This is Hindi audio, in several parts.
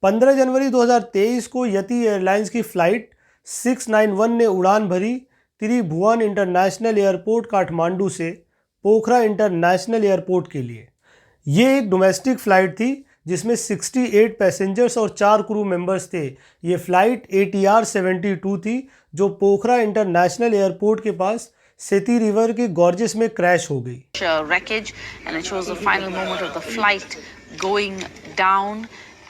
15 जनवरी 2023 को यति एयरलाइंस की फ़्लाइट 691 ने उड़ान भरी त्रिभुवन इंटरनेशनल एयरपोर्ट काठमांडू से पोखरा इंटरनेशनल एयरपोर्ट के लिए। ये एक डोमेस्टिक फ़्लाइट थी जिसमें 68 पैसेंजर्स और 4 क्रू मेंबर्स थे। ये फ़्लाइट ATR 72 थी जो पोखरा इंटरनेशनल एयरपोर्ट के पास सेती रिवर के गॉर्जेस में क्रैश हो गई। Wreckage, and it shows the final moment of the flight going down.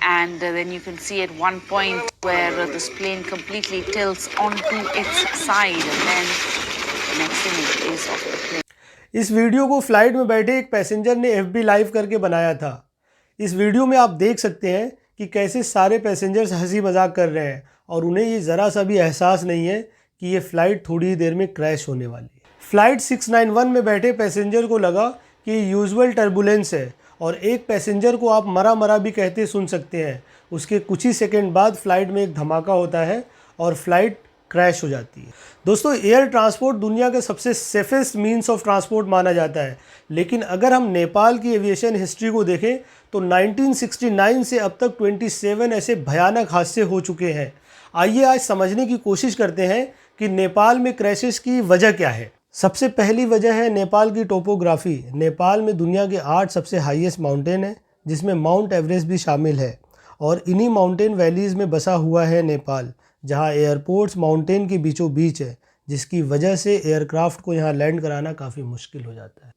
And then you can see at one point where this plane completely tilts onto its side, and then the next image is of the plane. इस वीडियो को फ्लाइट में बैठे एक पैसेंजर ने FB लाइव करके बनाया था। इस वीडियो में आप देख सकते हैं कि कैसे सारे पैसेंजर्स हंसी मजाक कर रहे हैं और उन्हें ये ज़रा सा भी एहसास नहीं है कि ये फ़्लाइट थोड़ी ही देर में क्रैश होने वाली है। फ़्लाइट 691 में बैठे पैसेंजर को लगा कि यूजुअल टर्बुलेंस है और एक पैसेंजर को आप मरा मरा भी कहते सुन सकते हैं। उसके कुछ ही सेकंड बाद फ़्लाइट में एक धमाका होता है और फ़्लाइट क्रैश हो जाती है। दोस्तों, एयर ट्रांसपोर्ट दुनिया का सबसे सेफेस्ट मीन्स ऑफ ट्रांसपोर्ट माना जाता है, लेकिन अगर हम नेपाल की एविएशन हिस्ट्री को देखें तो 1969 से अब तक 27 ऐसे भयानक हादसे हो चुके हैं। आइए आज समझने की कोशिश करते हैं कि नेपाल में क्रैशेस की वजह क्या है। सबसे पहली वजह है नेपाल की टोपोग्राफी। नेपाल में दुनिया के 8 सबसे हाईएस्ट माउंटेन है, जिसमें माउंट एवरेस्ट भी शामिल है, और इन्हीं माउंटेन वैलीज़ में बसा हुआ है नेपाल, जहां एयरपोर्ट्स माउंटेन के बीचों बीच है, जिसकी वजह से एयरक्राफ्ट को यहां लैंड कराना काफ़ी मुश्किल हो जाता है।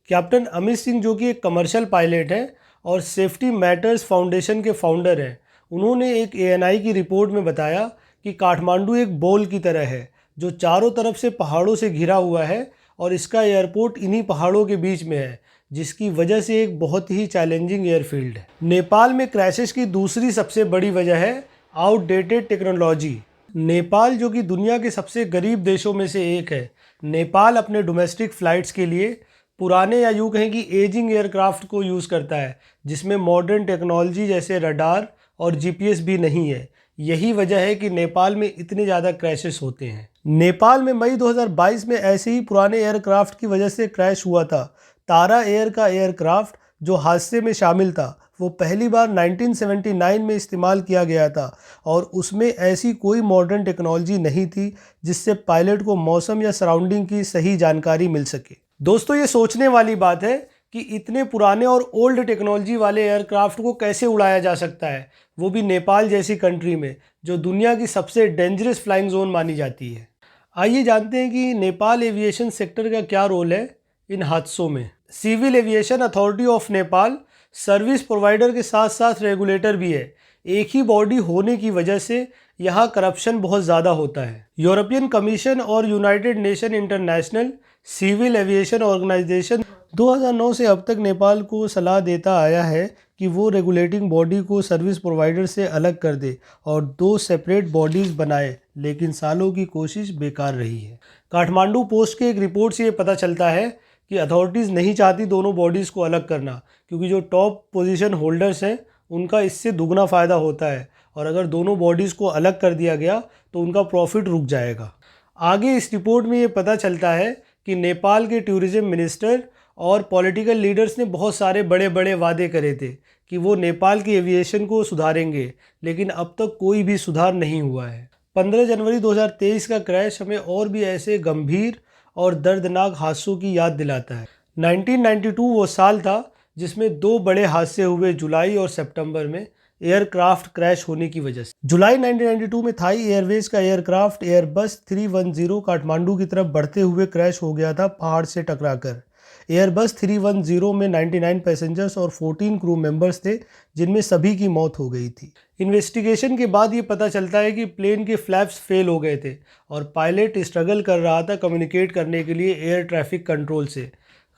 कैप्टन अमित सिंह, जो कि एक कमर्शियल पायलट हैं और सेफ्टी मैटर्स फाउंडेशन के फाउंडर हैं, उन्होंने एक ANI की रिपोर्ट में बताया कि काठमांडू एक बॉल की तरह है जो चारों तरफ से पहाड़ों से घिरा हुआ है और इसका एयरपोर्ट इन्हीं पहाड़ों के बीच में है, जिसकी वजह से एक बहुत ही चैलेंजिंग एयरफील्ड है। नेपाल में क्रैशेस की दूसरी सबसे बड़ी वजह है आउटडेटेड टेक्नोलॉजी। नेपाल, जो कि दुनिया के सबसे गरीब देशों में से एक है, नेपाल अपने डोमेस्टिक फ़्लाइट्स के लिए पुराने या यूँ कहें कि एजिंग एयरक्राफ्ट को यूज़ करता है, जिसमें मॉडर्न टेक्नोलॉजी जैसे रडार और GPS भी नहीं है। यही वजह है कि नेपाल में इतने ज़्यादा क्रैशेस होते हैं। नेपाल में मई 2022 में ऐसे ही पुराने एयरक्राफ्ट की वजह से क्रैश हुआ था। तारा एयर का एयरक्राफ्ट जो हादसे में शामिल था, वो पहली बार 1979 में इस्तेमाल किया गया था और उसमें ऐसी कोई मॉडर्न टेक्नोलॉजी नहीं थी जिससे पायलट को मौसम या सराउंडिंग की सही जानकारी मिल सके। दोस्तों, ये सोचने वाली बात है कि इतने पुराने और ओल्ड टेक्नोलॉजी वाले एयरक्राफ्ट को कैसे उड़ाया जा सकता है, वो भी नेपाल जैसी कंट्री में, जो दुनिया की सबसे डेंजरस फ्लाइंग जोन मानी जाती है। आइए जानते हैं कि नेपाल एविएशन सेक्टर का क्या रोल है इन हादसों में। Civil aviation authority of Nepal service provider के साथ साथ रेगुलेटर भी है। एक ही बॉडी होने की वजह से यहाँ करप्शन बहुत ज़्यादा होता है। यूरोपियन कमीशन और united nation international civil aviation organisation 2009 से अब तक नेपाल को सलाह देता आया है कि वो रेगुलेटिंग बॉडी को सर्विस प्रोवाइडर से अलग कर दे और 2 सेपरेट बॉडीज़ बनाए, लेकिन सालों की कोशिश बेकार रही है। काठमांडू पोस्ट के एक रिपोर्ट से ये पता चलता है कि अथॉरिटीज़ नहीं चाहती दोनों बॉडीज़ को अलग करना, क्योंकि जो टॉप पोजीशन होल्डर्स हैं उनका इससे दुगना फ़ायदा होता है और अगर दोनों बॉडीज़ को अलग कर दिया गया तो उनका प्रॉफिट रुक जाएगा। आगे इस रिपोर्ट में ये पता चलता है कि नेपाल के टूरिज़्म मिनिस्टर और पॉलिटिकल लीडर्स ने बहुत सारे बड़े बड़े वादे करे थे कि वो नेपाल की एविएशन को सुधारेंगे, लेकिन अब तक कोई भी सुधार नहीं हुआ है। 15 जनवरी 2023 का क्रैश हमें और भी ऐसे गंभीर और दर्दनाक हादसों की याद दिलाता है। 1992 वो साल था जिसमें 2 बड़े हादसे हुए जुलाई और सितंबर में एयरक्राफ्ट क्रैश होने की वजह से। जुलाई 1992 में थाई एयरवेज का एयरक्राफ्ट एयरबस 310 काठमांडू की तरफ बढ़ते हुए क्रैश हो गया था पहाड़ से टकराकर। एयरबस 310 में 99 पैसेंजर्स और 14 क्रू मेंबर्स थे, जिनमें सभी की मौत हो गई थी। इन्वेस्टिगेशन के बाद ये पता चलता है कि प्लेन के फ्लैप्स फेल हो गए थे और पायलट स्ट्रगल कर रहा था कम्युनिकेट करने के लिए एयर ट्रैफिक कंट्रोल से।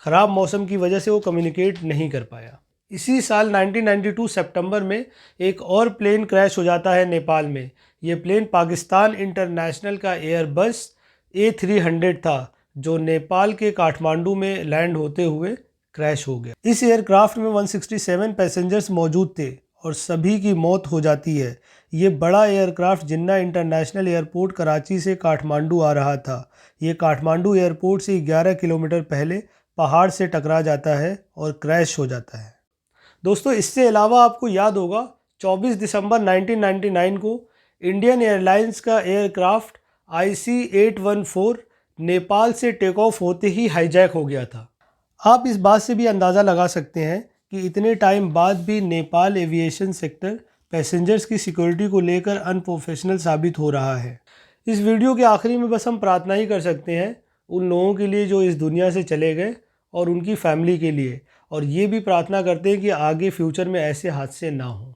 ख़राब मौसम की वजह से वो कम्युनिकेट नहीं कर पाया। इसी साल 1992 सितंबर में एक और प्लेन क्रैश हो जाता है नेपाल में। ये प्लेन पाकिस्तान इंटरनेशनल का एयरबस A300 था, जो नेपाल के काठमांडू में लैंड होते हुए क्रैश हो गया। इस एयरक्राफ्ट में 167 पैसेंजर्स मौजूद थे और सभी की मौत हो जाती है। ये बड़ा एयरक्राफ्ट जिन्ना इंटरनेशनल एयरपोर्ट कराची से काठमांडू आ रहा था। ये काठमांडू एयरपोर्ट से 11 किलोमीटर पहले पहाड़ से टकरा जाता है और क्रैश हो जाता है। दोस्तों, इससे अलावा आपको याद होगा 24 दिसंबर 1999 को इंडियन एयरलाइंस का एयरक्राफ्ट IC-814 नेपाल से टेक ऑफ होते ही हाईजैक हो गया था। आप इस बात से भी अंदाज़ा लगा सकते हैं कि इतने टाइम बाद भी नेपाल एविएशन सेक्टर पैसेंजर्स की सिक्योरिटी को लेकर अनप्रोफेशनल साबित हो रहा है। इस वीडियो के आखिरी में बस हम प्रार्थना ही कर सकते हैं उन लोगों के लिए जो इस दुनिया से चले गए और उनकी फैमिली के लिए, और ये भी प्रार्थना करते हैं कि आगे फ्यूचर में ऐसे हादसे ना हों।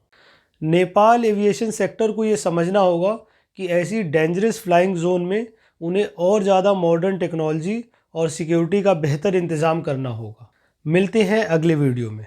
नेपाल एविएशन सेक्टर को ये समझना होगा कि ऐसी डेंजरस फ्लाइंग जोन में उन्हें और ज़्यादा मॉडर्न टेक्नोलॉजी और सिक्योरिटी का बेहतर इंतज़ाम करना होगा। मिलते हैं अगले वीडियो में।